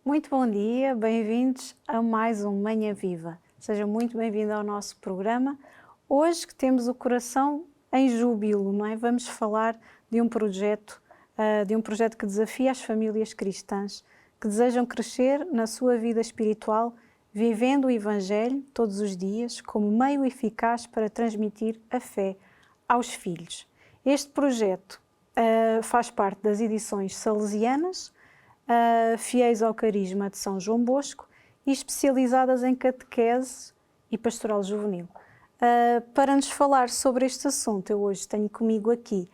Muito bom dia, bem-vindos a mais um Manhã Viva. Seja muito bem-vindo ao nosso programa. Hoje que temos o coração em júbilo, não é? Vamos falar de um projeto que desafia as famílias cristãs que desejam crescer na sua vida espiritual, vivendo o Evangelho todos os dias como meio eficaz para transmitir a fé aos filhos. Este projeto faz parte das edições salesianas, fiéis ao carisma de São João Bosco e especializadas em catequese e pastoral juvenil. Para nos falar sobre este assunto, eu hoje tenho comigo aqui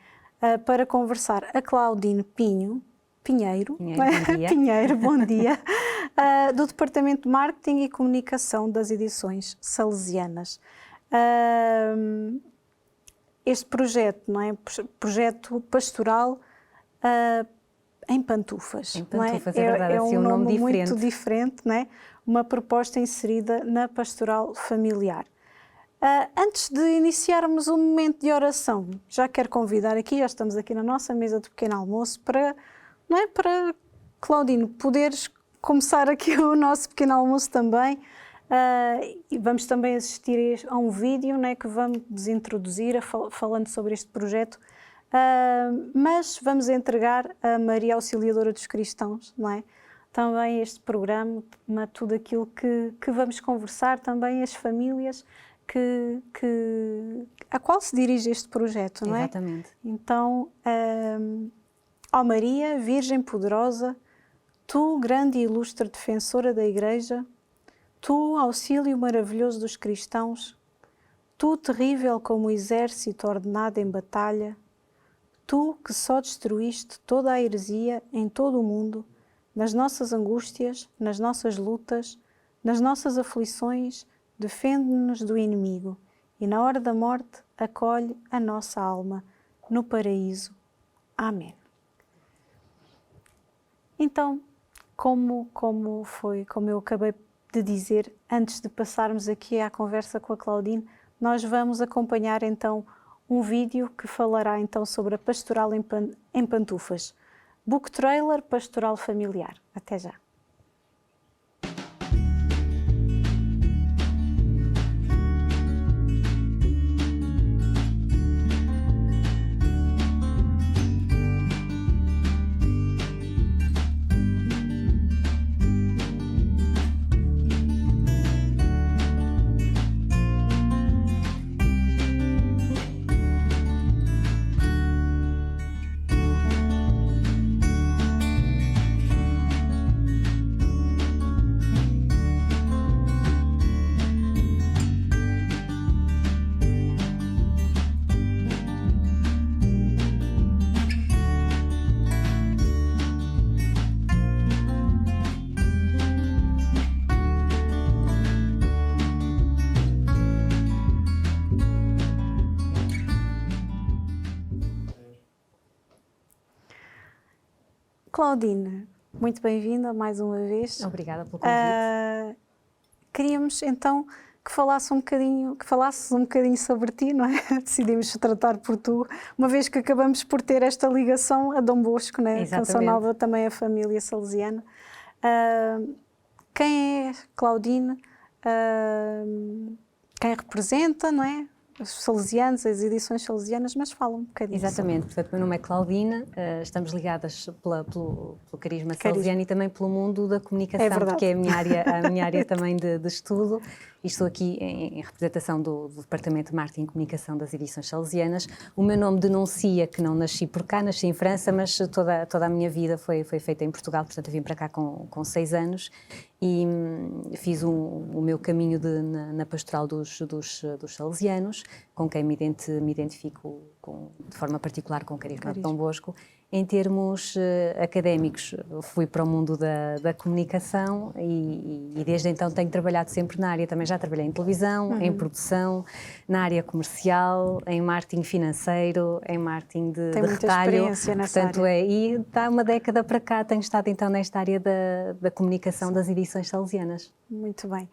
para conversar a Claudine Pinheiro, bom dia. Pinheiro, bom dia, do Departamento de Marketing e Comunicação das edições salesianas. Este projeto, não é? Projeto pastoral em pantufas. Em pantufas, não é? é verdade, assim, um nome diferente. muito diferente, não é? Uma proposta inserida na pastoral familiar. Antes de iniciarmos o momento de oração, já quero convidar aqui, já estamos aqui na nossa mesa de pequeno almoço, para Claudine, poderes começar aqui o nosso pequeno almoço também. E vamos também assistir a um vídeo, não é, que vamos introduzir falando sobre este projeto. Mas vamos entregar a Maria Auxiliadora dos Cristãos, não é? Também este programa, tudo aquilo que vamos conversar, também as famílias a qual se dirige este projeto, não é? Exatamente. Então, ó Maria, Virgem poderosa, tu, grande e ilustre defensora da Igreja, tu, auxílio maravilhoso dos cristãos, tu, terrível como o exército ordenado em batalha, tu que só destruíste toda a heresia em todo o mundo, nas nossas angústias, nas nossas lutas, nas nossas aflições, defende-nos do inimigo e na hora da morte acolhe a nossa alma no paraíso. Amém. Então, como eu acabei de dizer, antes de passarmos aqui à conversa com a Claudine, nós vamos acompanhar então um vídeo que falará então sobre a pastoral em pantufas. Book Trailer Pastoral Familiar. Até já. Claudine, muito bem-vinda mais uma vez. Obrigada pelo convite. Queríamos então que falasses um bocadinho sobre ti, não é? Decidimos tratar por tu, uma vez que acabamos por ter esta ligação a Dom Bosco, não é? Exatamente. Canção Nova, também a família salesiana. Quem é Claudine? Quem representa, não é? Os salesianos, as edições salesianas, mas fala um bocadinho. Exatamente, portanto, o meu nome é Claudine, estamos ligadas pelo carisma salesiano e também pelo mundo da comunicação, porque é a minha área também de estudo, e estou aqui em representação do Departamento de Marketing e Comunicação das edições salesianas. O meu nome denuncia que não nasci por cá, nasci em França, mas toda a minha vida foi feita em Portugal, portanto eu vim para cá com 6 anos e fiz o meu caminho na pastoral dos salesianos, com quem me identifico de forma particular com o carisma de Dom Bosco. Em termos académicos, fui para o mundo da comunicação e desde então tenho trabalhado sempre na área. Também já trabalhei em televisão, em produção, na área comercial, em marketing financeiro, em marketing de retalho. Portanto, e há uma década para cá tenho estado então nesta área da comunicação das edições salesianas. Muito bem.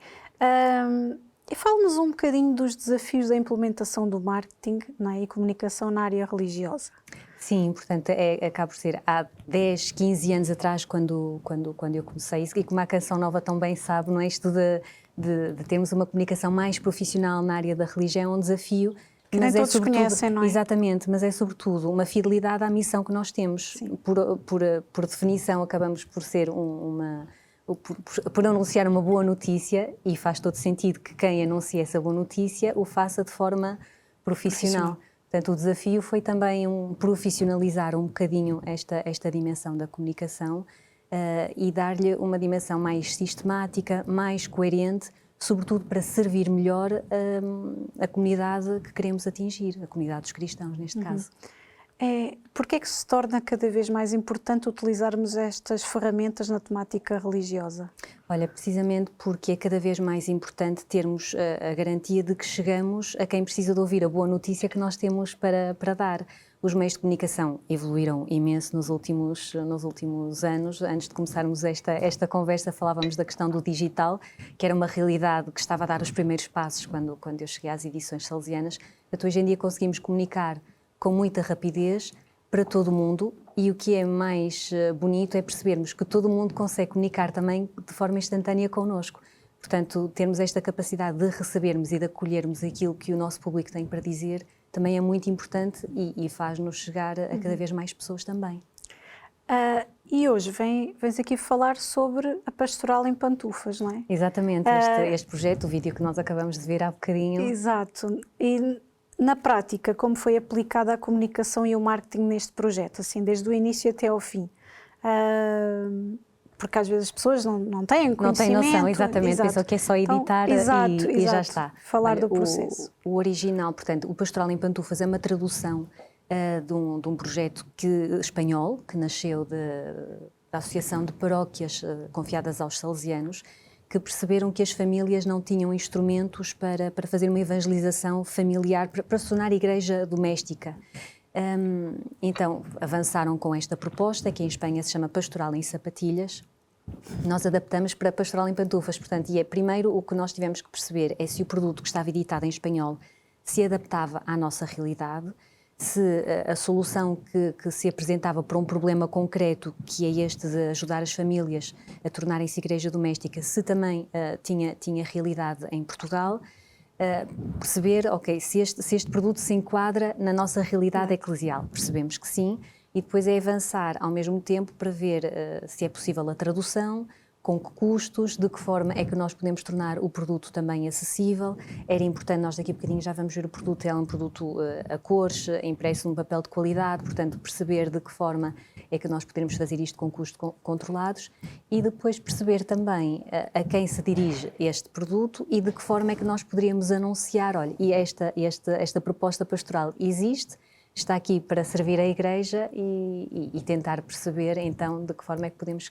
E fale-nos um bocadinho dos desafios da implementação do marketing, não é, e comunicação na área religiosa. Sim, portanto, acaba por ser há 10, 15 anos atrás, quando eu comecei isso, e como a Canção Nova tão bem sabe, não é isto de termos uma comunicação mais profissional na área da religião, é um desafio. Que nem todos conhecem, não é? Exatamente, mas é sobretudo uma fidelidade à missão que nós temos. Por definição, acabamos por ser por anunciar uma boa notícia, e faz todo sentido que quem anuncia essa boa notícia o faça de forma profissional. Portanto, o desafio foi também profissionalizar um bocadinho esta dimensão da comunicação e dar-lhe uma dimensão mais sistemática, mais coerente, sobretudo para servir melhor a comunidade que queremos atingir, a comunidade dos cristãos, neste caso. Porque é que se torna cada vez mais importante utilizarmos estas ferramentas na temática religiosa? Olha, precisamente porque é cada vez mais importante termos a garantia de que chegamos a quem precisa de ouvir a boa notícia que nós temos para dar. Os meios de comunicação evoluíram imenso nos últimos anos. Antes de começarmos esta conversa, falávamos da questão do digital, que era uma realidade que estava a dar os primeiros passos quando eu cheguei às edições salesianas. Então, hoje em dia conseguimos comunicar com muita rapidez para todo o mundo, e o que é mais bonito é percebermos que todo o mundo consegue comunicar também de forma instantânea connosco. Portanto, termos esta capacidade de recebermos e de acolhermos aquilo que o nosso público tem para dizer também é muito importante e faz-nos chegar a cada vez mais pessoas também. E hoje vens aqui falar sobre a pastoral em pantufas, não é? Exatamente, este projeto, o vídeo que nós acabamos de ver há bocadinho. Exato. E na prática, como foi aplicada a comunicação e o marketing neste projeto, assim, desde o início até ao fim? Porque às vezes as pessoas não têm conhecimento. Não têm noção, exatamente, pensam que é só editar e já está. Falar do processo. O original, portanto, o Pastoral em Pantufas é uma tradução de um projeto espanhol, que nasceu da Associação de Paróquias confiadas aos salesianos, que perceberam que as famílias não tinham instrumentos para fazer uma evangelização familiar, para se tornar igreja doméstica. Então, avançaram com esta proposta, que em Espanha se chama Pastoral em Sapatilhas. Nós adaptamos para Pastoral em Pantufas, portanto, primeiro o que nós tivemos que perceber é se o produto que estava editado em espanhol se adaptava à nossa realidade, se a solução que se apresentava para um problema concreto, que é este de ajudar as famílias a tornarem-se igreja doméstica, se também tinha realidade em Portugal, perceber, ok, se este produto se enquadra na nossa realidade eclesial. Percebemos que sim, e depois é avançar ao mesmo tempo para ver se é possível a tradução, com que custos, de que forma é que nós podemos tornar o produto também acessível. Era importante, nós daqui a bocadinho já vamos ver o produto, é um produto a cores, impresso num papel de qualidade, portanto perceber de que forma é que nós poderemos fazer isto com custos controlados e depois perceber também a quem se dirige este produto e de que forma é que nós poderíamos anunciar, olha, e esta proposta pastoral existe, está aqui para servir a Igreja e tentar perceber, então, de que forma é que podemos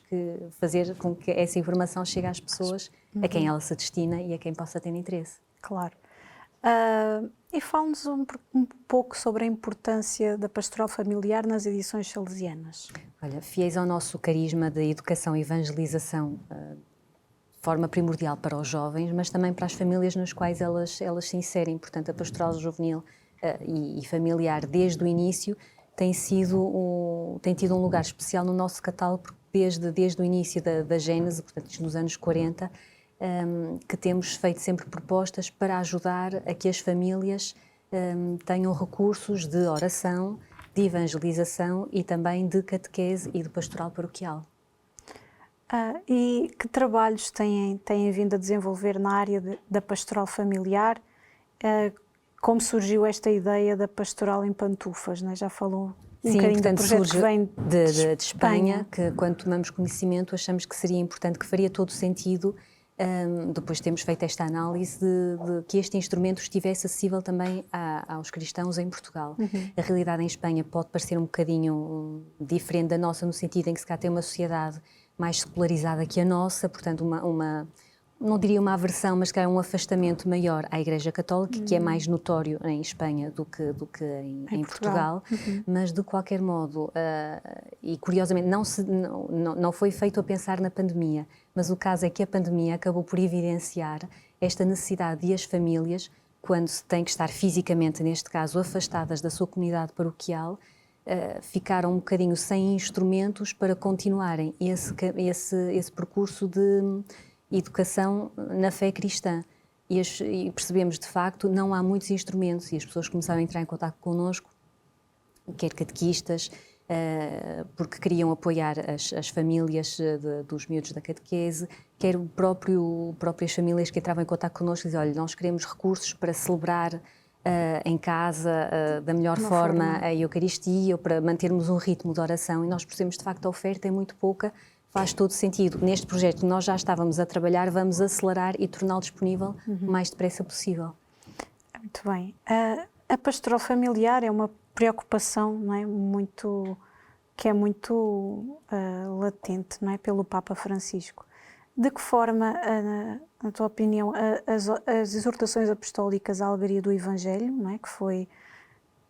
fazer com que essa informação chegue às pessoas, a quem ela se destina e a quem possa ter interesse. Claro. E fala-nos um pouco sobre a importância da pastoral familiar nas edições salesianas. Olha, fiéis ao nosso carisma de educação e evangelização, de forma primordial para os jovens, mas também para as famílias nas quais elas se inserem. Portanto, a pastoral juvenil e familiar desde o início tem tido um lugar especial no nosso catálogo, porque desde o início da Gênese, portanto nos anos 40, que temos feito sempre propostas para ajudar a que as famílias tenham recursos de oração, de evangelização e também de catequese e de pastoral paroquial. E que trabalhos têm vindo a desenvolver na área da pastoral familiar? Como surgiu esta ideia da pastoral em pantufas, não é? Já falou um bocadinho do projeto que vem de Espanha, que quando tomamos conhecimento achamos que seria importante, que faria todo sentido, depois temos feito esta análise de que este instrumento estivesse acessível também aos cristãos em Portugal. A realidade em Espanha pode parecer um bocadinho diferente da nossa, no sentido em que se cá tem uma sociedade mais secularizada que a nossa, portanto não diria uma aversão, mas que há um afastamento maior à Igreja Católica, que é mais notório em Espanha do que em Portugal. Mas, de qualquer modo, e curiosamente, não foi feito a pensar na pandemia, mas o caso é que a pandemia acabou por evidenciar esta necessidade de as famílias, quando se têm que estar fisicamente, neste caso, afastadas da sua comunidade paroquial, ficaram um bocadinho sem instrumentos para continuarem esse percurso de educação na fé cristã. E percebemos, de facto, não há muitos instrumentos, e as pessoas começaram a entrar em contato connosco, quer catequistas, porque queriam apoiar as famílias dos miúdos da catequese, quer próprias famílias que entravam em contato connosco e diziam: olha, nós queremos recursos para celebrar em casa, da melhor forma a Eucaristia, ou para mantermos um ritmo de oração, e nós percebemos, de facto, a oferta é muito pouca. Faz todo sentido. Neste projeto nós já estávamos a trabalhar, vamos acelerar e torná-lo disponível o mais depressa possível. Muito bem. A pastoral familiar é uma preocupação, não é? Que é muito latente, não é? Pelo Papa Francisco. De que forma, na tua opinião, as exortações apostólicas à alegoria do Evangelho, não é?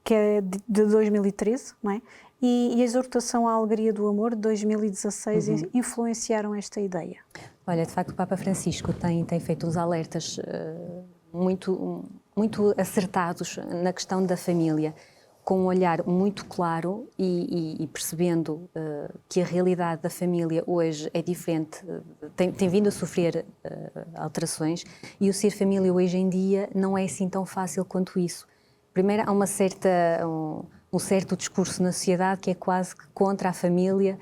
Que é de 2013, não é? E a exortação à alegria do amor de 2016 influenciaram esta ideia? Olha, de facto o Papa Francisco tem feito uns alertas muito acertados na questão da família, com um olhar muito claro e percebendo que a realidade da família hoje é diferente, tem vindo a sofrer alterações, e o ser família hoje em dia não é assim tão fácil quanto isso. Primeiro, há um certo discurso na sociedade que é quase que contra a família,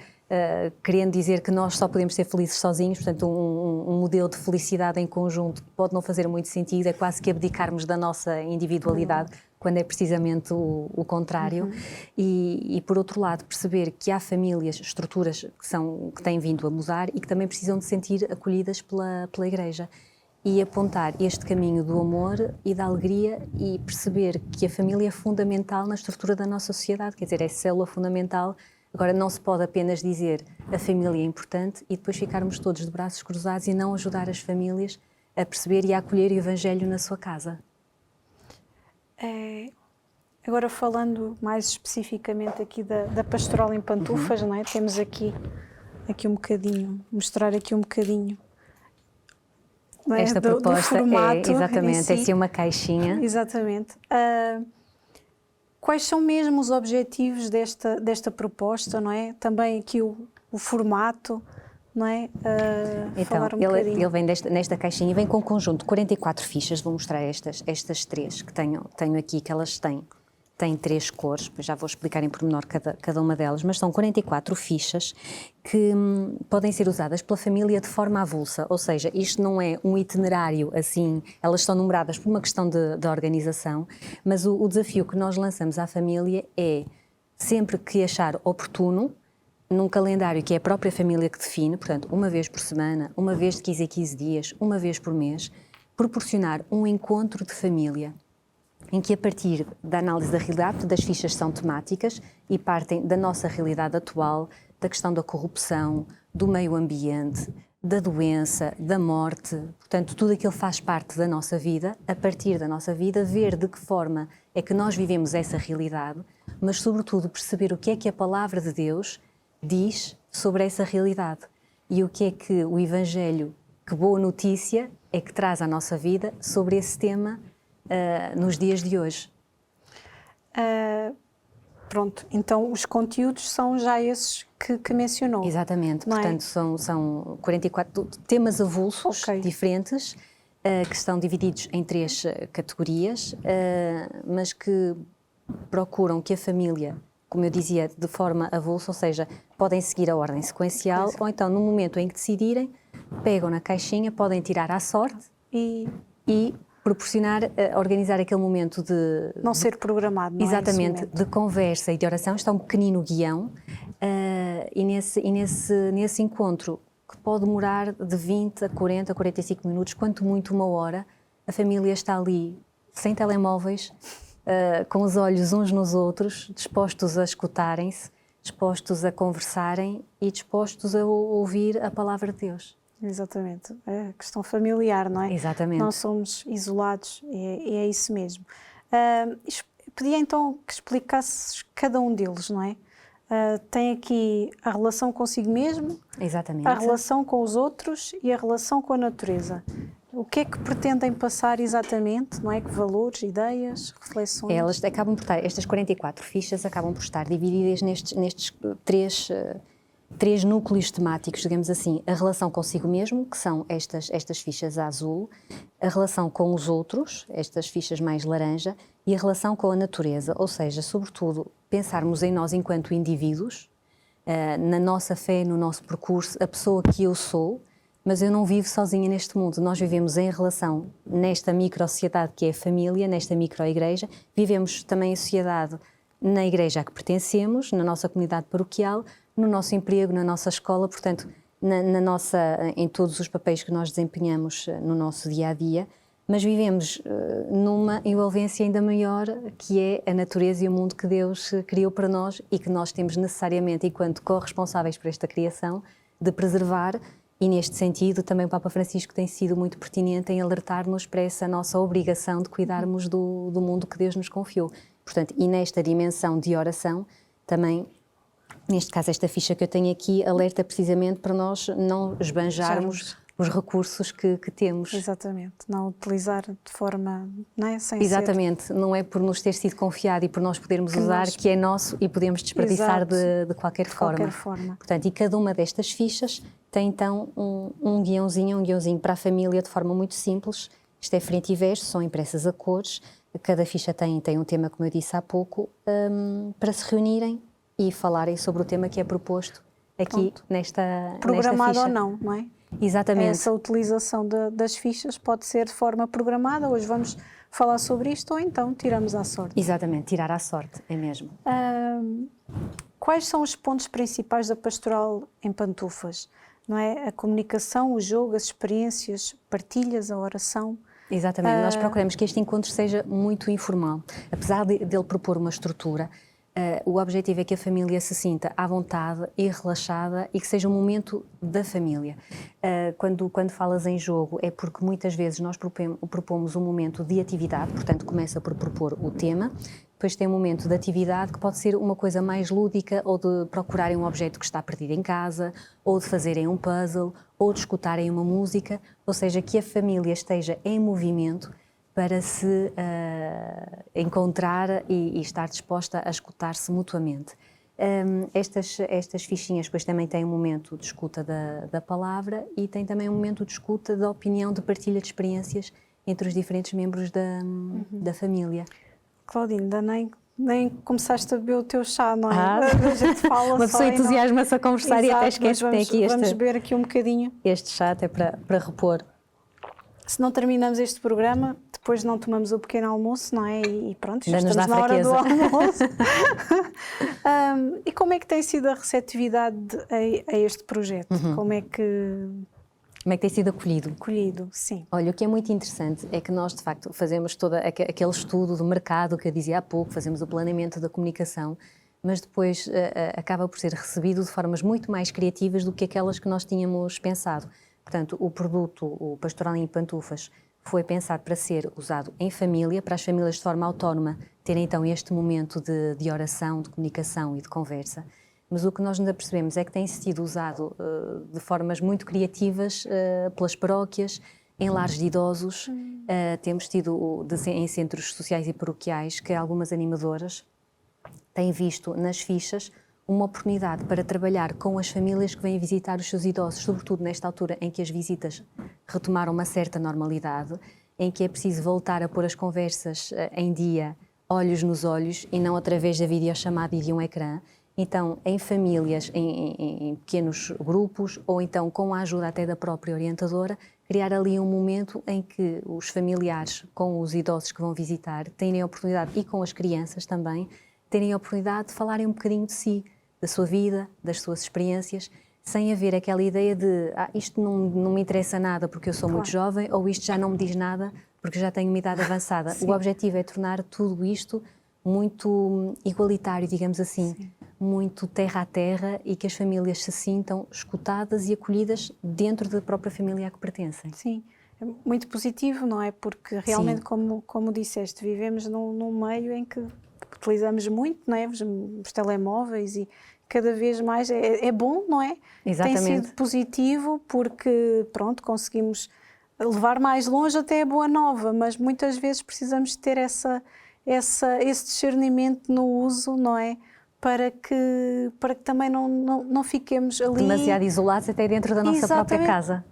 querendo dizer que nós só podemos ser felizes sozinhos, portanto um modelo de felicidade em conjunto pode não fazer muito sentido, é quase que abdicarmos da nossa individualidade, quando é precisamente o contrário. E por outro lado, perceber que há famílias, estruturas que têm vindo a mudar e que também precisam de sentir acolhidas pela Igreja. E apontar este caminho do amor e da alegria, e perceber que a família é fundamental na estrutura da nossa sociedade, quer dizer, é célula fundamental. Agora, não se pode apenas dizer a família é importante e depois ficarmos todos de braços cruzados e não ajudar as famílias a perceber e a acolher o Evangelho na sua casa. Agora, falando mais especificamente aqui da pastoral em pantufas, não é? Temos aqui um bocadinho, mostrar aqui um bocadinho. Esta proposta do formato, é exatamente, é assim uma caixinha. Exatamente. Quais são mesmo os objetivos desta proposta, não é? Também aqui o formato, não é? Então, ele vem nesta caixinha e vem com um conjunto de 44 fichas. Vou mostrar estas três que tenho aqui, que elas têm 3 cores, já vou explicar em pormenor cada uma delas, mas são 44 fichas que podem ser usadas pela família de forma avulsa, ou seja, isto não é um itinerário assim, elas são numeradas por uma questão de organização, mas o desafio que nós lançamos à família é, sempre que achar oportuno, num calendário que é a própria família que define, portanto, uma vez por semana, uma vez de 15 a 15 dias, uma vez por mês, proporcionar um encontro de família, em que, a partir da análise da realidade, das fichas são temáticas e partem da nossa realidade atual, da questão da corrupção, do meio ambiente, da doença, da morte, portanto, tudo aquilo faz parte da nossa vida, a partir da nossa vida, ver de que forma é que nós vivemos essa realidade, mas, sobretudo, perceber o que é que a Palavra de Deus diz sobre essa realidade e o que é que o Evangelho, que boa notícia, é que traz à nossa vida sobre esse tema nos dias de hoje. Pronto, então os conteúdos são já esses que mencionou. Exatamente, portanto são 44 temas avulsos, diferentes, que estão divididos em 3 categorias, mas que procuram que a família, como eu dizia, de forma avulsa, ou seja, podem seguir a ordem sequencial, ou então no momento em que decidirem, pegam na caixinha, podem tirar à sorte e proporcionar, organizar aquele momento de... Não ser programado, não é? Exatamente, de conversa e de oração. Está um pequenino guião e nesse encontro, que pode demorar de 20 a 40, a 45 minutos, quanto muito 1 hora, a família está ali, sem telemóveis, com os olhos uns nos outros, dispostos a escutarem-se, dispostos a conversarem e dispostos a ouvir a Palavra de Deus. Exatamente, é a questão familiar, não é? Exatamente. Não somos isolados, é isso mesmo. Pedia então que explicasses cada um deles, não é? Tem aqui a relação consigo mesmo, exatamente, a relação com os outros e a relação com a natureza. O que é que pretendem passar exatamente, não é? Que valores, ideias, reflexões? Elas acabam por estar, estas 44 fichas acabam por estar divididas nestes três núcleos temáticos, digamos assim. A relação consigo mesmo, que são estas fichas a azul, a relação com os outros, estas fichas mais laranja, e a relação com a natureza, ou seja, sobretudo, pensarmos em nós enquanto indivíduos, na nossa fé, no nosso percurso, a pessoa que eu sou, mas eu não vivo sozinha neste mundo. Nós vivemos em relação nesta micro-sociedade que é a família, nesta micro-igreja, vivemos também em sociedade na igreja a que pertencemos, na nossa comunidade paroquial, no nosso emprego, na nossa escola, portanto, em todos os papéis que nós desempenhamos no nosso dia-a-dia, mas vivemos numa envolvência ainda maior, que é a natureza e o mundo que Deus criou para nós e que nós temos necessariamente, enquanto corresponsáveis por esta criação, de preservar. E neste sentido também o Papa Francisco tem sido muito pertinente em alertar-nos para essa nossa obrigação de cuidarmos do mundo que Deus nos confiou. Portanto, e nesta dimensão de oração também, neste caso esta ficha que eu tenho aqui, alerta precisamente para nós não esbanjarmos os recursos que temos. Exatamente, não utilizar de forma, não é? Sem Exatamente, não é por nos ter sido confiado e por nós podermos usar que é nosso e podemos desperdiçar de qualquer forma. Portanto, e cada uma destas fichas tem então um guiãozinho para a família de forma muito simples. Isto é frente e verso, são impressas a cores, cada ficha tem um tema, como eu disse há pouco, para se reunirem e falarem sobre o tema que é proposto aqui nesta ficha. Programado ou não é? Exatamente. Essa utilização das fichas pode ser de forma programada, hoje vamos falar sobre isto, ou então tiramos à sorte. Exatamente, tirar à sorte, é mesmo. Quais são os pontos principais da pastoral em Pantufas? Não é? A comunicação, o jogo, as experiências, partilhas, a oração? Exatamente, nós procuramos que este encontro seja muito informal. Apesar dele propor uma estrutura, o objetivo é que a família se sinta à vontade e relaxada e que seja um momento da família. Quando falas em jogo é porque muitas vezes nós propomos um momento de atividade, portanto começa por propor o tema, depois tem um momento de atividade que pode ser uma coisa mais lúdica, ou de procurarem um objeto que está perdido em casa, ou de fazerem um puzzle, ou de escutarem uma música, ou seja, que a família esteja em movimento para se encontrar e estar disposta a escutar-se mutuamente. Estas fichinhas depois também têm um momento de escuta da palavra e tem também um momento de escuta da opinião, de partilha de experiências entre os diferentes membros da família. Claudine, ainda nem começaste a beber o teu chá, não é? A gente fala uma pessoa entusiasma-se a conversar. Exato, e até esquece que tem aqui vamos beber aqui um bocadinho. Este chá até para repor. Se não terminamos este programa, depois não tomamos o pequeno almoço, não é? E pronto, já estamos na hora do almoço. E como é que tem sido a receptividade a este projeto? Como é que tem sido acolhido? Acolhido, sim. Olha, o que é muito interessante é que nós, de facto, fazemos todo aquele estudo do mercado que eu dizia há pouco, fazemos o planeamento da comunicação, mas depois acaba por ser recebido de formas muito mais criativas do que aquelas que nós tínhamos pensado. Portanto, o produto, o Pastoral em Pantufas, foi pensado para ser usado em família, para as famílias de forma autónoma terem então este momento de oração, de comunicação e de conversa. Mas o que nós nos apercebemos é que tem sido usado de formas muito criativas pelas paróquias, em lares de idosos. Temos tido em centros sociais e paroquiais que algumas animadoras têm visto nas fichas uma oportunidade para trabalhar com as famílias que vêm visitar os seus idosos, sobretudo nesta altura em que as visitas retomaram uma certa normalidade, em que é preciso voltar a pôr as conversas em dia, olhos nos olhos, e não através da videochamada e de um ecrã. Então, em famílias, em pequenos grupos, ou então com a ajuda até da própria orientadora, criar ali um momento em que os familiares com os idosos que vão visitar têm a oportunidade, e com as crianças também, terem a oportunidade de falarem um bocadinho de si, da sua vida, das suas experiências, sem haver aquela ideia de isto não me interessa nada porque eu sou muito jovem, ou isto já não me diz nada porque já tenho uma idade avançada. Sim. O objetivo é tornar tudo isto muito igualitário, digamos assim, sim, muito terra a terra, e que as famílias se sintam escutadas e acolhidas dentro da própria família a que pertencem. Sim, é muito positivo, não é? Porque realmente, como disseste, vivemos num meio em que utilizamos muito, não é? Os telemóveis, e cada vez mais é bom, não é? Exatamente. Tem sido positivo porque, pronto, conseguimos levar mais longe até é boa nova, mas muitas vezes precisamos ter esse discernimento no uso, não é? Para que também não fiquemos ali... demasiado isolados até dentro da nossa própria casa.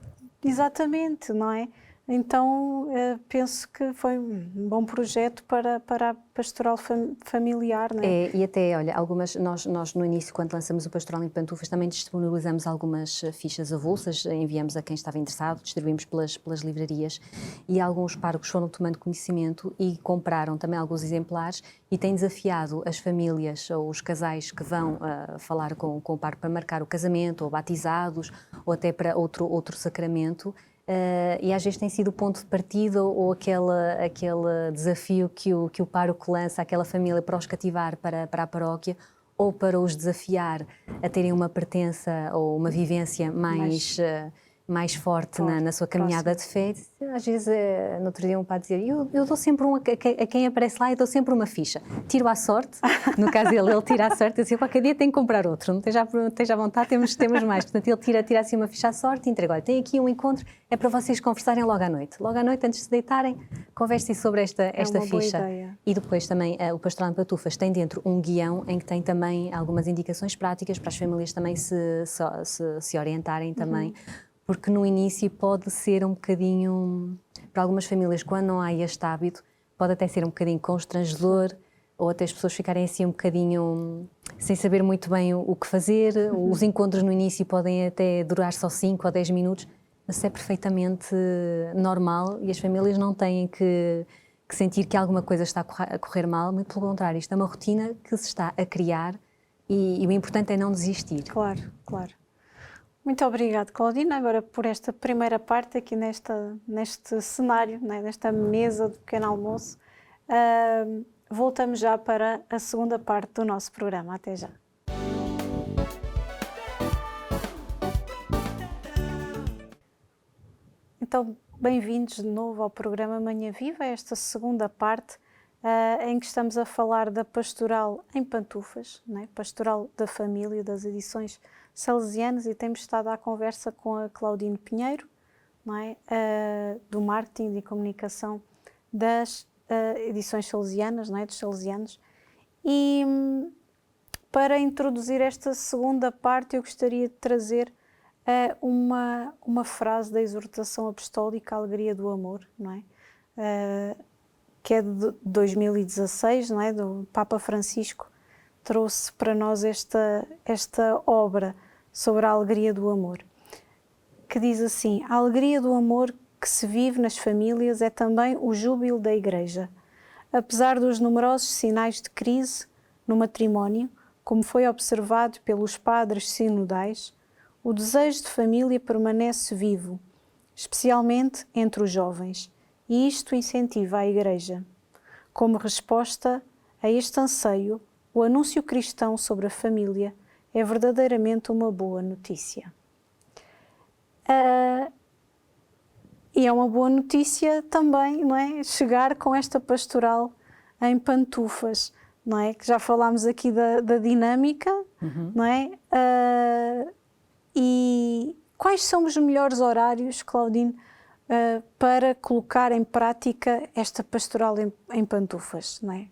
Exatamente, não é? Então, penso que foi um bom projeto para a pastoral familiar, não é? E até, olha, nós no início, quando lançamos o Pastoral em Pantufas, também disponibilizamos algumas fichas avulsas, enviamos a quem estava interessado, distribuímos pelas livrarias, e alguns párocos foram tomando conhecimento e compraram também alguns exemplares e têm desafiado as famílias ou os casais que vão falar com o pároco para marcar o casamento, ou batizados, ou até para outro sacramento. E às vezes tem sido o ponto de partida ou aquele desafio que o pároco lança àquela família para os cativar para a paróquia ou para os desafiar a terem uma pertença ou uma vivência mais forte na sua caminhada de fé. Às vezes, no outro dia um padre dizia, eu dou sempre a quem aparece lá, eu dou sempre uma ficha. Tiro à sorte, no caso ele tira à sorte, eu dizia, qualquer dia tenho que comprar outro, não esteja à vontade, temos mais. Portanto, ele tira assim uma ficha à sorte e entrega, olha, tem aqui um encontro, é para vocês conversarem logo à noite. Logo à noite, antes de se deitarem, conversem sobre esta ficha. Boa ideia. E depois também o Pastoral em Pantufas tem dentro um guião em que tem também algumas indicações práticas para as famílias também se orientarem também. Porque no início pode ser um bocadinho, para algumas famílias, quando não há este hábito, pode até ser um bocadinho constrangedor, ou até as pessoas ficarem assim um bocadinho sem saber muito bem o que fazer. Os encontros no início podem até durar só 5 ou 10 minutos, mas isso é perfeitamente normal e as famílias não têm que sentir que alguma coisa está a correr mal, muito pelo contrário, isto é uma rotina que se está a criar e o importante é não desistir. Claro, claro. Muito obrigada, Claudina, agora por esta primeira parte aqui neste cenário, né, nesta mesa de pequeno almoço. Voltamos já para a segunda parte do nosso programa. Até já. Então, bem-vindos de novo ao programa Manhã Viva, esta segunda parte em que estamos a falar da pastoral em Pantufas, né, pastoral da família, das edições salesianas, e temos estado à conversa com a Claudine Pinheiro, não é? Do marketing e comunicação das edições salesianas, não é? Dos salesianos. E para introduzir esta segunda parte eu gostaria de trazer uma frase da exortação apostólica, a Alegria do Amor, não é? Que é de 2016, não é? Do Papa Francisco, trouxe para nós esta obra sobre a alegria do amor, que diz assim: a alegria do amor que se vive nas famílias é também o júbilo da Igreja. Apesar dos numerosos sinais de crise no matrimónio, como foi observado pelos padres sinodais, o desejo de família permanece vivo, especialmente entre os jovens, e isto incentiva a Igreja. Como resposta a este anseio, o anúncio cristão sobre a família é verdadeiramente uma boa notícia. E é uma boa notícia também, não é? Chegar com esta pastoral em Pantufas, não é? Que já falámos aqui da dinâmica, não é? E quais são os melhores horários, Claudine, para colocar em prática esta pastoral em Pantufas, não é?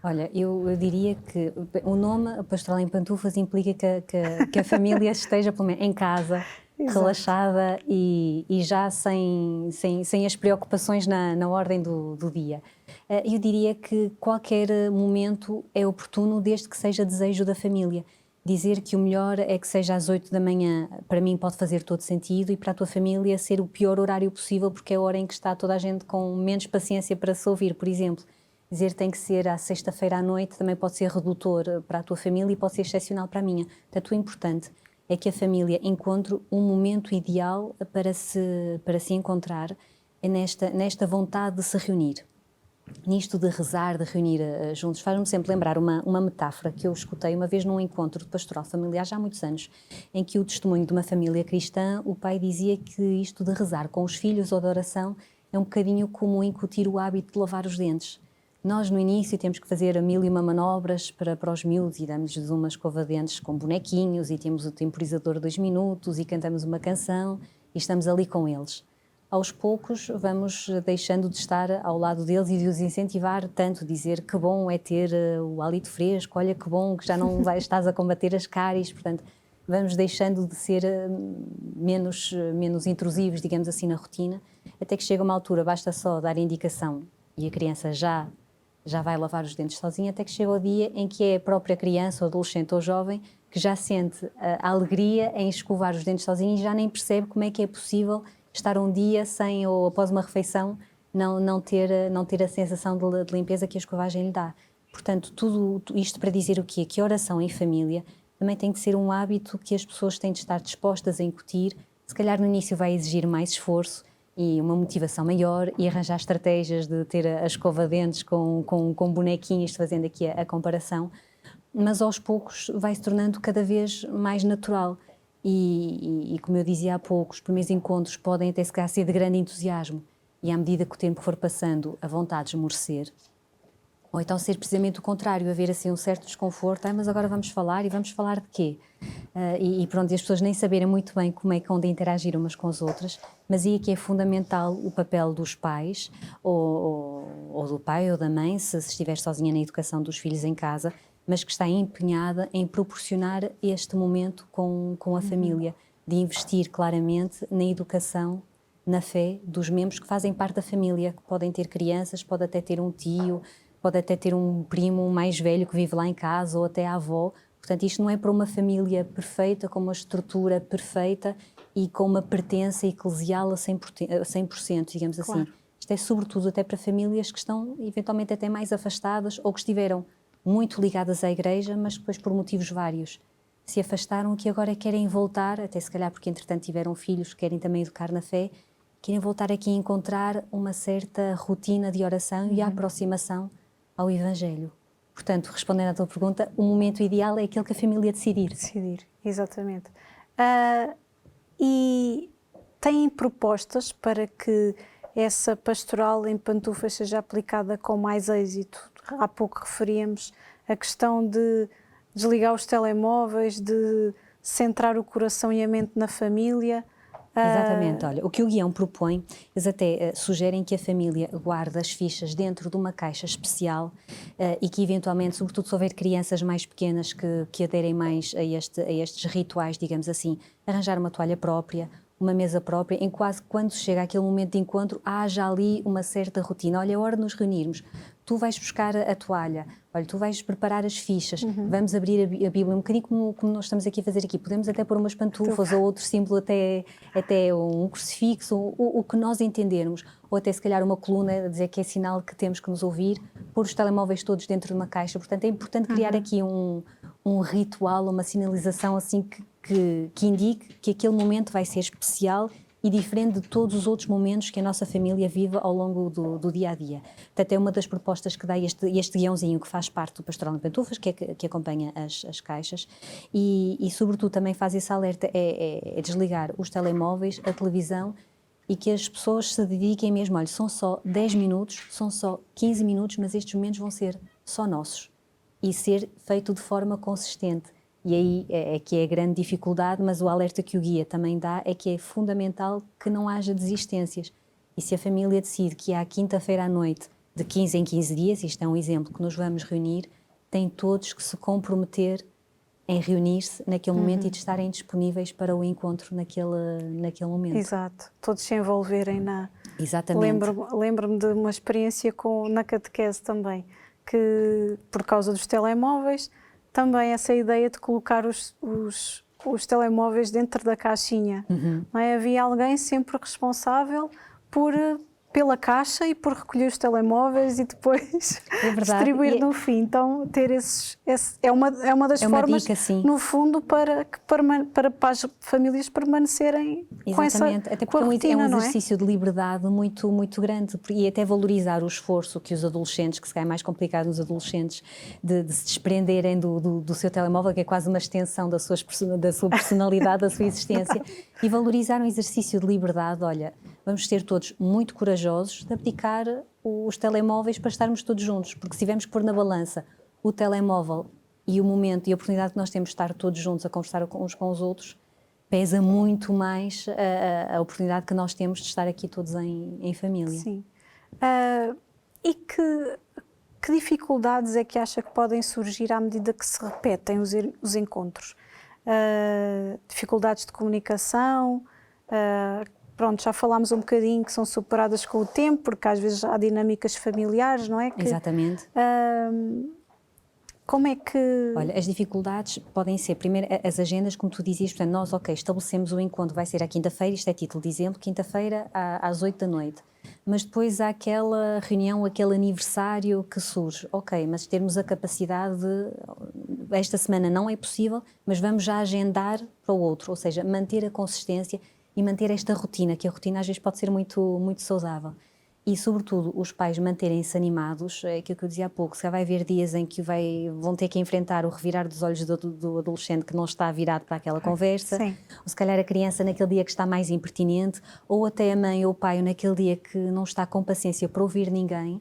Olha, eu diria que o nome Pastoral em Pantufas implica que a família esteja pelo menos em casa, relaxada e já sem as preocupações na ordem do dia. Eu diria que qualquer momento é oportuno desde que seja desejo da família. Dizer que o melhor é que seja às 8 da manhã, para mim pode fazer todo sentido, e para a tua família ser o pior horário possível, porque é a hora em que está toda a gente com menos paciência para se ouvir, por exemplo. Dizer que tem que ser à sexta-feira à noite também pode ser redutor para a tua família e pode ser excepcional para a minha. Portanto, o importante é que a família encontre um momento ideal para se encontrar nesta vontade de se reunir. Nisto de rezar, de reunir juntos, faz-me sempre lembrar uma metáfora que eu escutei uma vez num encontro de pastoral familiar, já há muitos anos, em que o testemunho de uma família cristã, o pai dizia que isto de rezar com os filhos ou de oração é um bocadinho como incutir o hábito de lavar os dentes. Nós, no início, temos que fazer 1001 manobras para os miúdos e damos-lhes uma escova de dentes com bonequinhos e temos o temporizador 2 minutos e cantamos uma canção e estamos ali com eles. aos poucos vamos deixando de estar ao lado deles e de os incentivar tanto, dizer que bom é ter o hálito fresco, olha que bom que já não estás a combater as cáries, portanto vamos deixando de ser menos intrusivos, digamos assim, na rotina, até que chega uma altura, basta só dar indicação e a criança já vai lavar os dentes sozinha, até que chega o dia em que é a própria criança, ou adolescente ou jovem, que já sente a alegria em escovar os dentes sozinha e já nem percebe como é que é possível estar um dia sem, ou após uma refeição, não ter a sensação de limpeza que a escovagem lhe dá. Portanto, tudo isto para dizer o quê? Que a oração em família também tem de ser um hábito que as pessoas têm de estar dispostas a incutir. Se calhar no início vai exigir mais esforço e uma motivação maior e arranjar estratégias de ter a escova de dentes com bonequinhos, fazendo aqui a comparação, mas aos poucos vai se tornando cada vez mais natural. E como eu dizia há pouco, os primeiros encontros podem até se calhar ser de grande entusiasmo e à medida que o tempo for passando, a vontade de esmorecer. Ou então ser precisamente o contrário, haver assim um certo desconforto, mas agora vamos falar, e vamos falar de quê? E pronto, e as pessoas nem saberem muito bem como é que onde interagir umas com as outras, mas aí é que é fundamental o papel dos pais, ou do pai ou da mãe, se estiver sozinha na educação dos filhos em casa, mas que está empenhada em proporcionar este momento com a família, de investir claramente na educação, na fé dos membros que fazem parte da família, que podem ter crianças, pode até ter um tio, pode até ter um primo mais velho que vive lá em casa ou até a avó. Portanto, isto não é para uma família perfeita, com uma estrutura perfeita e com uma pertença eclesial a 100%, digamos assim. Claro. Isto é sobretudo até para famílias que estão eventualmente até mais afastadas ou que estiveram muito ligadas à igreja, mas depois por motivos vários se afastaram, que agora querem voltar, até se calhar porque entretanto tiveram filhos, querem também educar na fé, querem voltar aqui a encontrar uma certa rotina de oração e a aproximação ao Evangelho. Portanto, respondendo à tua pergunta, o momento ideal é aquele que a família decidir. Decidir, exatamente. E têm propostas para que essa pastoral em pantufas seja aplicada com mais êxito? Há pouco referíamos a questão de desligar os telemóveis, de centrar o coração e a mente na família. Exatamente, olha, o que o guião propõe, eles até sugerem que a família guarde as fichas dentro de uma caixa especial e que eventualmente, sobretudo se houver crianças mais pequenas que aderem mais a estes rituais, digamos assim, arranjar uma toalha própria, uma mesa própria, em quase quando chega aquele momento de encontro, haja ali uma certa rotina. Olha, é hora de nos reunirmos. Tu vais buscar a toalha, olha, tu vais preparar as fichas, vamos abrir a Bíblia, um bocadinho como nós estamos aqui a fazer aqui. Podemos até pôr umas pantufas ou outro símbolo, até um crucifixo, o que nós entendermos, ou até se calhar uma coluna a dizer que é sinal que temos que nos ouvir, pôr os telemóveis todos dentro de uma caixa. Portanto, é importante criar aqui um ritual, uma sinalização assim que indique que aquele momento vai ser especial e diferente de todos os outros momentos que a nossa família vive ao longo do dia a dia. Portanto, é uma das propostas que dá este guiãozinho que faz parte do Pastoral em Pantufas, que acompanha as caixas e sobretudo também faz esse alerta, é desligar os telemóveis, a televisão e que as pessoas se dediquem mesmo, olha, são só 10 minutos, são só 15 minutos, mas estes momentos vão ser só nossos e ser feito de forma consistente. E aí é que é a grande dificuldade, mas o alerta que o guia também dá é que é fundamental que não haja desistências. E se a família decide que à quinta-feira à noite, de 15 em 15 dias, isto é um exemplo que nos vamos reunir, tem todos que se comprometer em reunir-se naquele momento e de estarem disponíveis para o encontro naquele momento. Exato, todos se envolverem na... Exatamente. Lembro-me de uma experiência na catequese também, que por causa dos telemóveis, também essa ideia de colocar os telemóveis dentro da caixinha. Não é? Havia alguém sempre responsável pela caixa e por recolher os telemóveis e depois distribuir no fim. Então, ter é uma das formas, dica, no fundo, para as famílias permanecerem com essa rotina. Até porque é um exercício de liberdade muito, muito grande e até valorizar o esforço que os adolescentes, que se calhar é mais complicado nos adolescentes, de se desprenderem do seu telemóvel, que é quase uma extensão da sua personalidade, da sua existência, e valorizar um exercício de liberdade. Olha, vamos ser todos muito corajosos de abdicar os telemóveis para estarmos todos juntos, porque se tivermos que pôr na balança o telemóvel e o momento e a oportunidade que nós temos de estar todos juntos a conversar uns com os outros, pesa muito mais a oportunidade que nós temos de estar aqui todos em família. Sim. E que dificuldades é que acha que podem surgir à medida que se repetem os encontros? Dificuldades de comunicação, pronto, já falámos um bocadinho que são superadas com o tempo, porque às vezes há dinâmicas familiares, não é? Exatamente. Como é que... Olha, as dificuldades podem ser, primeiro, as agendas, como tu dizias, portanto, nós, estabelecemos o encontro, vai ser à quinta-feira, isto é título de exemplo, quinta-feira às 8 da noite. Mas depois há aquela reunião, aquele aniversário que surge. Ok, mas termos a capacidade de... Esta semana não é possível, mas vamos já agendar para o outro, ou seja, manter a consistência e manter esta rotina, que a rotina às vezes pode ser muito, muito saudável. E, sobretudo, os pais manterem-se animados, é aquilo que eu dizia há pouco, se vai haver dias em que vão ter que enfrentar o revirar dos olhos do adolescente que não está virado para aquela conversa, Sim. ou se calhar a criança naquele dia que está mais impertinente, ou até a mãe ou o pai naquele dia que não está com paciência para ouvir ninguém,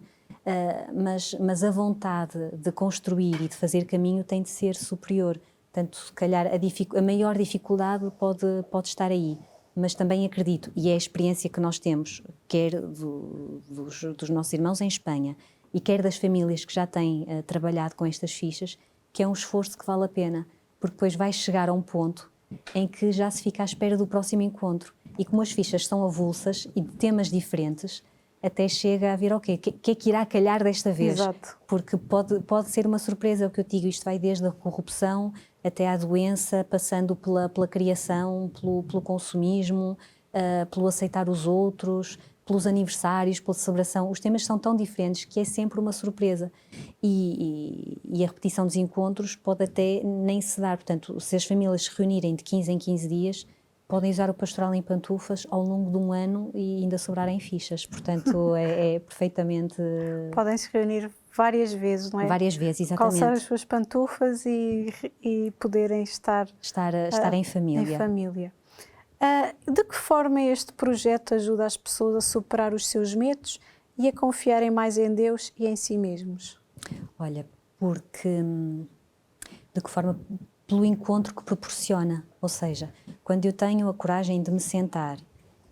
mas a vontade de construir e de fazer caminho tem de ser superior. Portanto, se calhar a maior dificuldade pode estar aí. Mas também acredito, e é a experiência que nós temos, quer dos nossos irmãos em Espanha e quer das famílias que já têm trabalhado com estas fichas, que é um esforço que vale a pena, porque depois vai chegar a um ponto em que já se fica à espera do próximo encontro. E como as fichas são avulsas e de temas diferentes, até chega a ver, ok, o que é que irá calhar desta vez? Exato. Porque pode ser uma surpresa, é o que eu digo, isto vai desde a corrupção até à doença, passando pela criação, pelo consumismo, pelo aceitar os outros, pelos aniversários, pela celebração. Os temas são tão diferentes que é sempre uma surpresa. E a repetição dos encontros pode até nem se dar. Portanto, se as famílias se reunirem de 15 em 15 dias, podem usar o pastoral em pantufas ao longo de um ano e ainda sobrarem fichas. Portanto, é perfeitamente... Podem se reunir várias vezes, não é? Várias vezes, exatamente. Calçar as suas pantufas e poderem estar em família. Em família. De que forma este projeto ajuda as pessoas a superar os seus medos e a confiarem mais em Deus e em si mesmos? Olha, porque... De que forma? Pelo encontro que proporciona. Ou seja, quando eu tenho a coragem de me sentar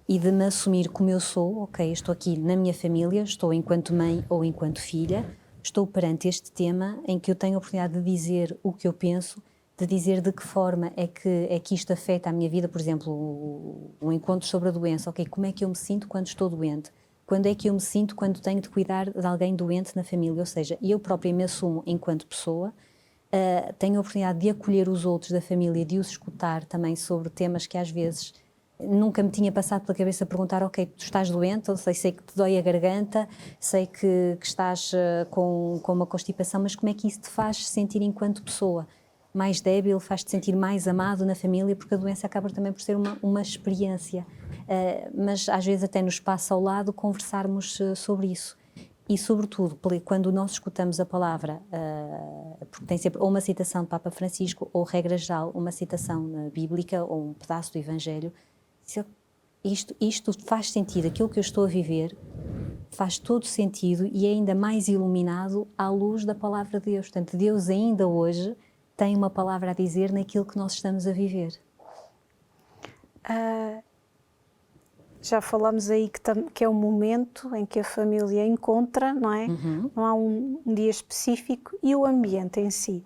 e de me assumir como eu sou, ok, estou aqui na minha família, estou enquanto mãe ou enquanto filha, estou perante este tema em que eu tenho a oportunidade de dizer o que eu penso, de dizer de que forma é que isto afeta a minha vida. Por exemplo, um encontro sobre a doença, ok, como é que eu me sinto quando estou doente? Quando é que eu me sinto quando tenho de cuidar de alguém doente na família? Ou seja, eu própria me assumo enquanto pessoa, tenho a oportunidade de acolher os outros da família, de os escutar também sobre temas que às vezes nunca me tinha passado pela cabeça perguntar, ok, tu estás doente, ou sei que te dói a garganta, sei que estás com uma constipação, mas como é que isso te faz sentir enquanto pessoa? Mais débil, faz-te sentir mais amado na família, porque a doença acaba também por ser uma experiência. Mas às vezes até nos passa ao lado conversarmos sobre isso. E, sobretudo, quando nós escutamos a palavra, porque tem sempre ou uma citação de Papa Francisco, ou, regra geral, uma citação bíblica, ou um pedaço do Evangelho, isto faz sentido, aquilo que eu estou a viver faz todo sentido e é ainda mais iluminado à luz da palavra de Deus. Portanto, Deus ainda hoje tem uma palavra a dizer naquilo que nós estamos a viver. Já falámos aí que é um momento em que a família encontra, não é? Uhum. Não há um dia específico. E o ambiente em si?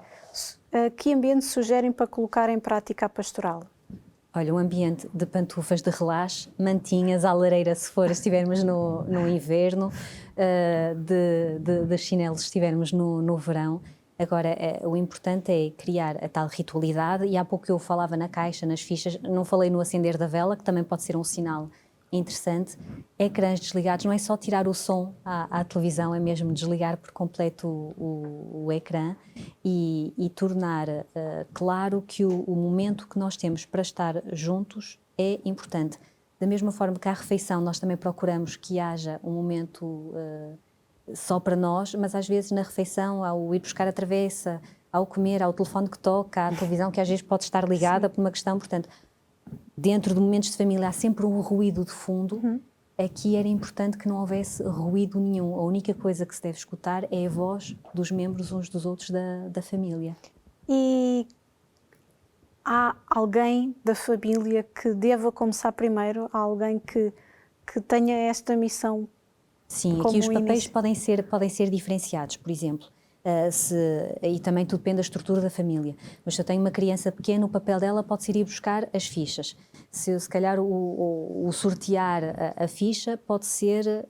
Que ambiente sugerem para colocar em prática a pastoral? Olha, um ambiente de pantufas de relaxe, mantinhas à lareira se estivermos no inverno, de chinelos se estivermos no verão. Agora, o importante é criar a tal ritualidade, e há pouco eu falava na caixa, nas fichas, não falei no acender da vela, que também pode ser um sinal interessante. Ecrãs desligados, não é só tirar o som à televisão, é mesmo desligar por completo o ecrã e tornar claro que o momento que nós temos para estar juntos é importante. Da mesma forma que à refeição nós também procuramos que haja um momento só para nós, mas às vezes na refeição, ao ir buscar a travessa, ao comer, ao telefone que toca, à televisão que às vezes pode estar ligada por uma questão, portanto, dentro de momentos de família há sempre um ruído de fundo. Aqui era importante que não houvesse ruído nenhum. A única coisa que se deve escutar é a voz dos membros uns dos outros da família. E há alguém da família que deva começar primeiro? Há alguém que tenha esta missão? Sim, aqui os papéis podem ser diferenciados, por exemplo, e também tudo depende da estrutura da família, mas se eu tenho uma criança pequena, o papel dela pode ser ir buscar as fichas. Se calhar o sortear a ficha pode ser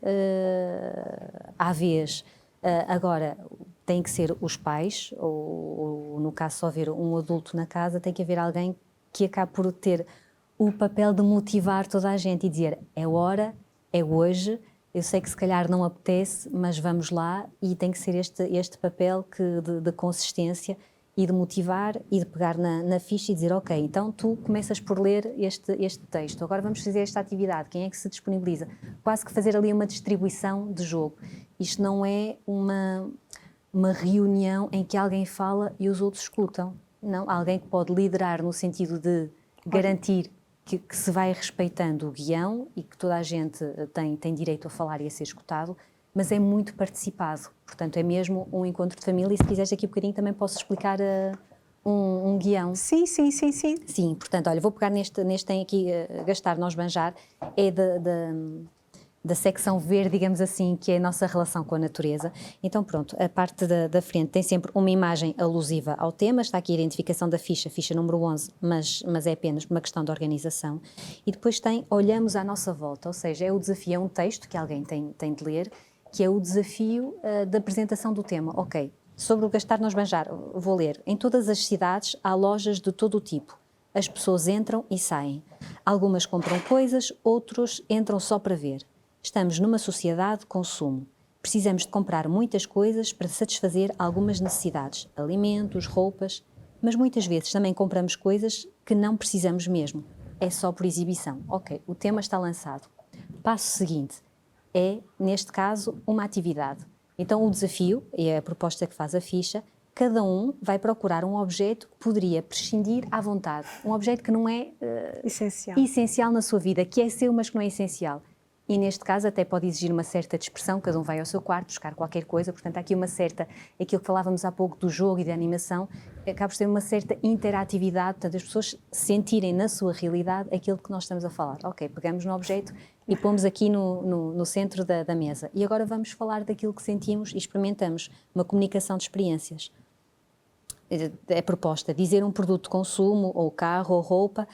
à vez. Agora, tem que ser os pais, ou no caso só haver um adulto na casa, tem que haver alguém que acabe por ter o papel de motivar toda a gente e dizer é hora, é hoje. Eu sei que se calhar não apetece, mas vamos lá, e tem que ser este papel de consistência e de motivar e de pegar na ficha e dizer ok, então tu começas por ler este texto, agora vamos fazer esta atividade, quem é que se disponibiliza? Quase que fazer ali uma distribuição de jogo. Isto não é uma reunião em que alguém fala e os outros escutam. Não, alguém que pode liderar no sentido de garantir que se vai respeitando o guião e que toda a gente tem direito a falar e a ser escutado, mas é muito participado. Portanto, é mesmo um encontro de família, e se quiseres aqui um bocadinho também posso explicar um guião. Sim. Sim, portanto, olha, vou pegar neste tem aqui, Gastar Nós Banjar, é da secção verde, digamos assim, que é a nossa relação com a natureza. Então, pronto, a parte da frente tem sempre uma imagem alusiva ao tema, está aqui a identificação da ficha número 11, mas é apenas uma questão de organização. E depois tem Olhamos à Nossa Volta, ou seja, é o desafio, é um texto que alguém tem de ler, que é o desafio da apresentação do tema. Ok, sobre o Gastar Nós Banjar, vou ler. Em todas as cidades há lojas de todo o tipo. As pessoas entram e saem. Algumas compram coisas, outros entram só para ver. Estamos numa sociedade de consumo. Precisamos de comprar muitas coisas para satisfazer algumas necessidades, alimentos, roupas, mas muitas vezes também compramos coisas que não precisamos mesmo. É só por exibição. Ok, o tema está lançado. Passo seguinte é, neste caso, uma atividade. Então o desafio, e é a proposta que faz a ficha, cada um vai procurar um objeto que poderia prescindir à vontade. Um objeto que não é essencial na sua vida, que é seu, mas que não é essencial. E neste caso até pode exigir uma certa dispersão, cada um vai ao seu quarto buscar qualquer coisa, portanto há aqui uma certa, aquilo que falávamos há pouco do jogo e da animação, acaba por ter uma certa interatividade, portanto as pessoas sentirem na sua realidade aquilo que nós estamos a falar. Ok, pegamos no objeto e pomos aqui no centro da mesa. E agora vamos falar daquilo que sentimos e experimentamos, uma comunicação de experiências. É proposta dizer um produto de consumo, ou carro, ou roupa,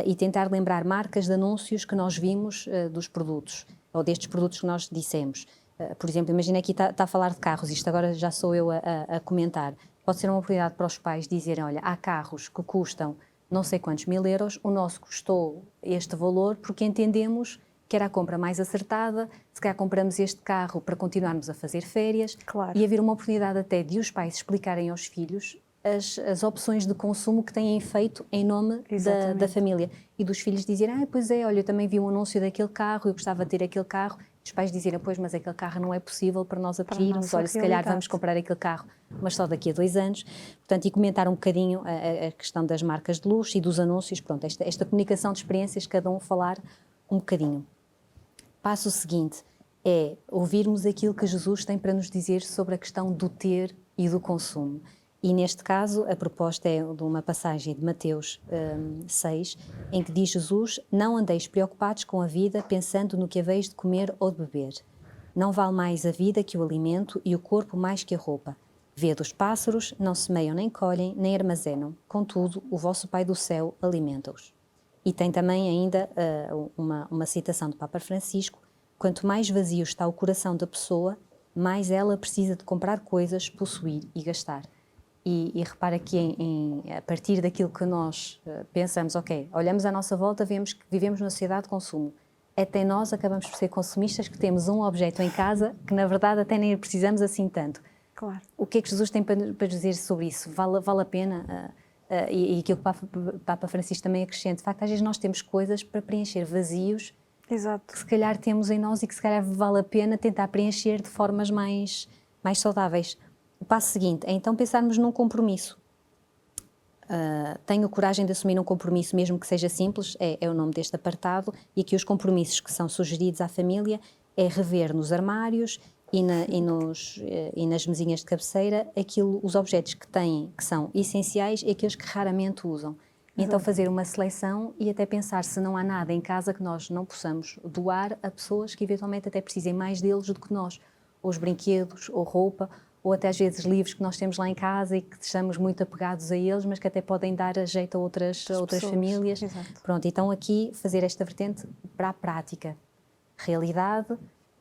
e tentar lembrar marcas de anúncios que nós vimos dos produtos, ou destes produtos que nós dissemos. Por exemplo, imagina aqui está a falar de carros, isto agora já sou eu a comentar. Pode ser uma oportunidade para os pais dizerem, olha, há carros que custam não sei quantos mil euros, o nosso custou este valor porque entendemos que era a compra mais acertada, se calhar compramos este carro para continuarmos a fazer férias, claro. E haver uma oportunidade até de os pais explicarem aos filhos as opções de consumo que têm feito em nome da família. E dos filhos dizerem, pois é, olha, eu também vi um anúncio daquele carro, eu gostava de ter aquele carro. Os pais dizerem, pois, mas aquele carro não é possível para nós adquirirmos, olha, se calhar vamos comprar aquele carro, mas só daqui a 2 anos. Portanto, e comentar um bocadinho a questão das marcas de luxo e dos anúncios, pronto, esta comunicação de experiências, cada um falar um bocadinho. Passo seguinte é ouvirmos aquilo que Jesus tem para nos dizer sobre a questão do ter e do consumo. E neste caso a proposta é de uma passagem de Mateus 6, em que diz Jesus, não andeis preocupados com a vida, pensando no que haveis de comer ou de beber. Não vale mais a vida que o alimento e o corpo mais que a roupa. Vede os pássaros, não semeiam nem colhem, nem armazenam. Contudo, o vosso Pai do céu alimenta-os. E tem também ainda uma citação do Papa Francisco, quanto mais vazio está o coração da pessoa, mais ela precisa de comprar coisas, possuir e gastar. E repara que a partir daquilo que nós pensamos, ok, olhamos à nossa volta, vemos que vivemos numa sociedade de consumo. Até nós acabamos por ser consumistas, que temos um objeto em casa que na verdade até nem precisamos assim tanto. Claro. O que é que Jesus tem para dizer sobre isso? Vale a pena? E aquilo que o Papa Francisco também acrescenta, de facto, às vezes nós temos coisas para preencher vazios. Exato. Que se calhar temos em nós e que se calhar vale a pena tentar preencher de formas mais saudáveis. O passo seguinte é então pensarmos num compromisso. Tenho coragem de assumir um compromisso, mesmo que seja simples, é o nome deste apartado, e aqui os compromissos que são sugeridos à família é rever nos armários e nas mesinhas de cabeceira os objetos que são essenciais e aqueles que raramente usam. E então fazer uma seleção e até pensar se não há nada em casa que nós não possamos doar a pessoas que eventualmente até precisem mais deles do que nós. Ou os brinquedos, ou roupa, ou até às vezes livros que nós temos lá em casa e que estamos muito apegados a eles, mas que até podem dar a jeito a outras famílias. Exato. Pronto, então aqui fazer esta vertente para a prática. Realidade,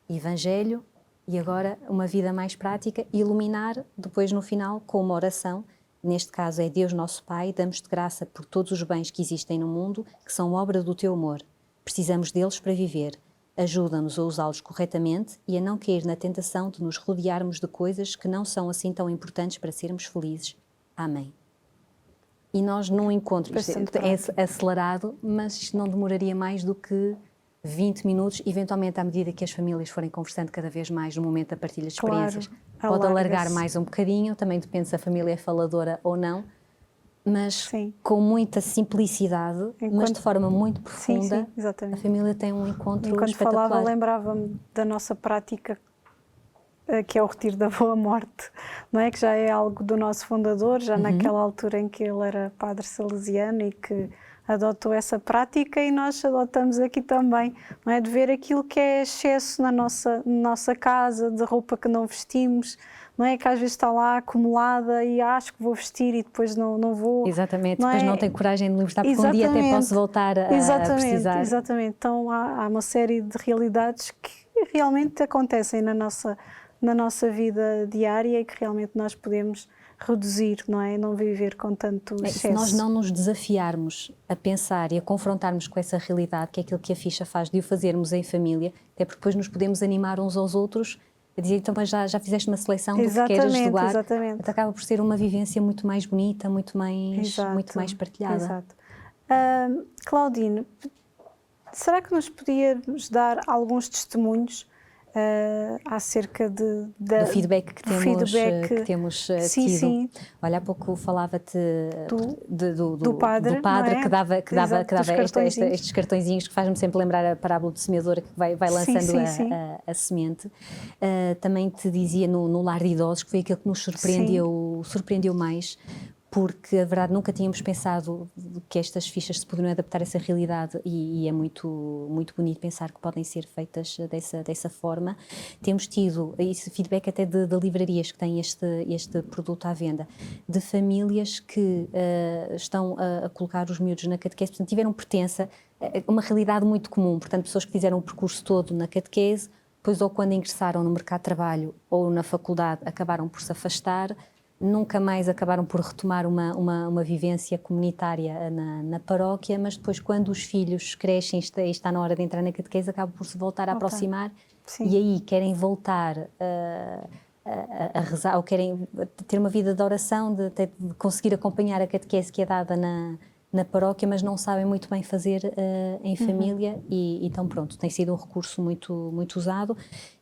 Evangelho e agora uma vida mais prática e iluminar depois no final com uma oração. Neste caso é Deus nosso Pai, damos-te graça por todos os bens que existem no mundo, que são obra do teu amor. Precisamos deles para viver. Ajuda-nos a usá-los corretamente e a não cair na tentação de nos rodearmos de coisas que não são assim tão importantes para sermos felizes. Amém. E nós num encontro, isto é acelerado, mas isto não demoraria mais do que 20 minutos, eventualmente à medida que as famílias forem conversando cada vez mais no momento da partilha de experiências. Pode alargar mais um bocadinho, também depende se a família é faladora ou não, mas com muita simplicidade, mas de forma muito profunda, a família tem um encontro Enquanto espetacular. Falava, lembrava-me da nossa prática, que é o Retiro da Boa Morte, não é? Que já é algo do nosso fundador, já naquela altura em que ele era padre salesiano e que adotou essa prática, e nós adotamos aqui também, não é? De ver aquilo que é excesso na nossa casa, de roupa que não vestimos, não é? Que às vezes está lá acumulada e acho que vou vestir e depois não vou. Exatamente, depois não tenho coragem de me libertar porque um dia até posso voltar a precisar. Exatamente, então há uma série de realidades que realmente acontecem na nossa vida diária e que realmente nós podemos reduzir, não é? Não viver com tanto excesso. Se nós não nos desafiarmos a pensar e a confrontarmos com essa realidade, que é aquilo que a ficha faz, de o fazermos em família, até porque depois nos podemos animar uns aos outros a dizer, então, mas já fizeste uma seleção do que queres doar. Exatamente. Então acaba por ser uma vivência muito mais bonita, muito mais partilhada. Exato. Claudine, será que nos podias dar alguns testemunhos acerca do feedback que temos tido? Sim. Olha, há pouco falava-te do padre é? que dava estes cartõezinhos que faz-me sempre lembrar a parábola do semeador que vai lançando a semente. Também te dizia no lar de idosos, que foi aquilo que nos surpreendeu mais, porque a verdade nunca tínhamos pensado que estas fichas se poderiam adaptar a essa realidade e é muito, muito bonito pensar que podem ser feitas dessa forma. Temos tido esse feedback até de livrarias que têm este produto à venda, de famílias que estão a colocar os miúdos na catequese, portanto tiveram pertença, uma realidade muito comum, portanto pessoas que fizeram o percurso todo na catequese, depois ou quando ingressaram no mercado de trabalho ou na faculdade acabaram por se afastar, nunca mais acabaram por retomar uma vivência comunitária na paróquia, mas depois quando os filhos crescem e está na hora de entrar na catequese, acabam por se voltar a aproximar e aí querem voltar a rezar ou querem ter uma vida de oração, de conseguir acompanhar a catequese que é dada na paróquia, mas não sabem muito bem fazer em família e então pronto, tem sido um recurso muito, muito usado.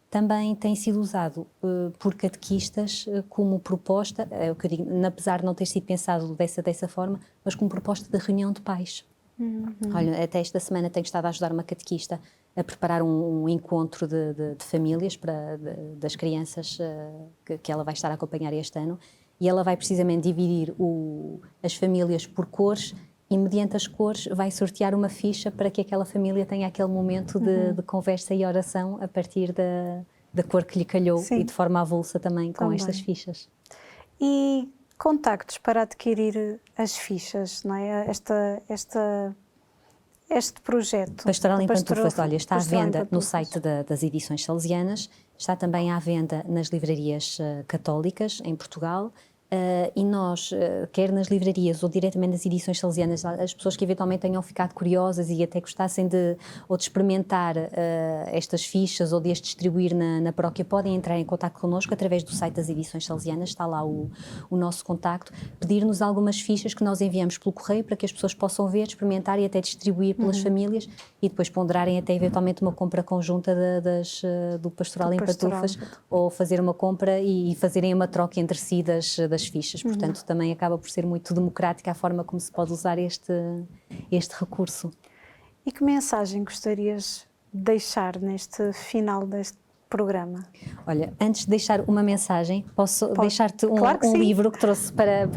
Também tem sido usado por catequistas como proposta, é o que eu digo, apesar de não ter sido pensado dessa forma, mas como proposta de reunião de pais. Olha, até esta semana tenho estado a ajudar uma catequista a preparar um encontro de famílias das crianças que ela vai estar a acompanhar este ano, e ela vai precisamente dividir as famílias por cores e mediante as cores vai sortear uma ficha para que aquela família tenha aquele momento de conversa e oração a partir da cor que lhe calhou e de forma avulsa também com estas fichas. E contactos para adquirir as fichas, não é? Este projeto. Pastoral em Pantufas, olha, está à venda no site das Edições Salesianas, está também à venda nas livrarias católicas em Portugal. E nós, quer nas livrarias ou diretamente nas Edições Salesianas, as pessoas que eventualmente tenham ficado curiosas e até gostassem de experimentar estas fichas ou de as distribuir na paróquia, podem entrar em contacto connosco através do site das Edições Salesianas, está lá o nosso contacto, pedir-nos algumas fichas que nós enviamos pelo correio para que as pessoas possam ver, experimentar e até distribuir pelas famílias e depois ponderarem até eventualmente uma compra conjunta do Pastoral em Pantufas ou fazer uma compra e fazerem uma troca entre si das fichas, portanto também acaba por ser muito democrática a forma como se pode usar este recurso. E que mensagem gostarias de deixar neste final deste programa. Olha, antes de deixar uma mensagem, posso deixar-te um livro que trouxe para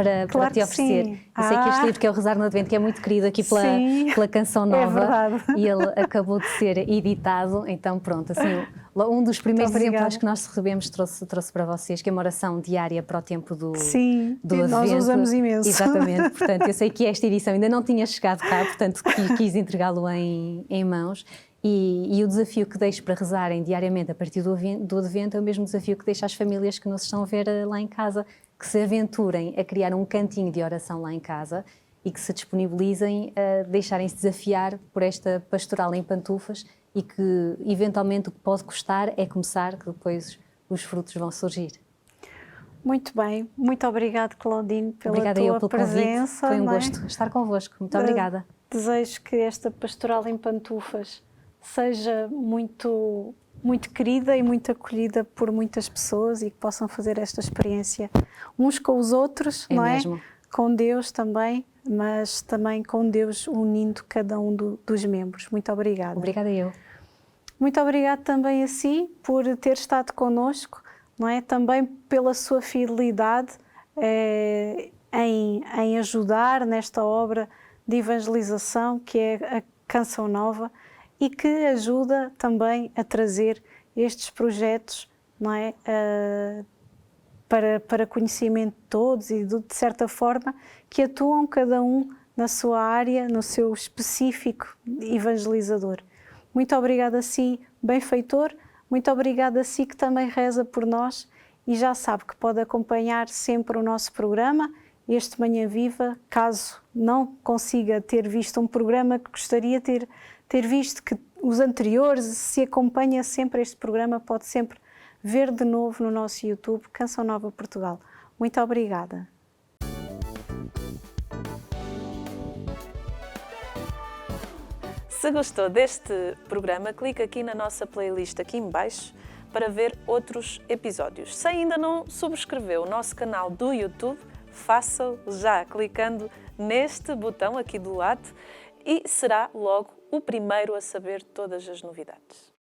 te oferecer. Sim. Eu sei que este livro, que é o Rezar no Advento, que é muito querido aqui pela Canção Nova, e ele acabou de ser editado, então pronto, assim, um dos primeiros exemplos que nós recebemos trouxe para vocês, que é uma oração diária para o tempo do Advento. Nós usamos imenso. Exatamente, portanto, eu sei que esta edição ainda não tinha chegado cá, portanto quis entregá-lo em mãos. E o desafio que deixo para rezarem diariamente a partir do Advento é o mesmo desafio que deixo às famílias que nos estão a ver lá em casa, que se aventurem a criar um cantinho de oração lá em casa e que se disponibilizem a deixarem-se desafiar por esta pastoral em pantufas e que, eventualmente, o que pode custar é começar, que depois os frutos vão surgir. Muito bem, muito obrigada, Claudine, pela obrigada tua eu pelo presença. Convite. Foi um gosto estar convosco. Muito obrigada. Desejo que esta pastoral em pantufas seja muito, muito querida e muito acolhida por muitas pessoas e que possam fazer esta experiência uns com os outros, não é? Mesmo. Com Deus também, mas também com Deus unindo cada um dos membros. Muito obrigada. Obrigada eu. Muito obrigada também a si por ter estado connosco, não é? Também pela sua fidelidade em ajudar nesta obra de evangelização que é a Canção Nova e que ajuda também a trazer estes projetos, não é? Para conhecimento de todos e de certa forma que atuam cada um na sua área, no seu específico evangelizador. Muito obrigada a si, benfeitor, muito obrigada a si que também reza por nós e já sabe que pode acompanhar sempre o nosso programa, este Manhã Viva, caso não consiga ter visto um programa que gostaria de ter visto que os anteriores, se acompanha sempre este programa, pode sempre ver de novo no nosso YouTube, Canção Nova Portugal. Muito obrigada. Se gostou deste programa, clique aqui na nossa playlist aqui em baixo para ver outros episódios. Se ainda não subscreveu o nosso canal do YouTube, faça-o já clicando neste botão aqui do lado e será logo o primeiro a saber todas as novidades.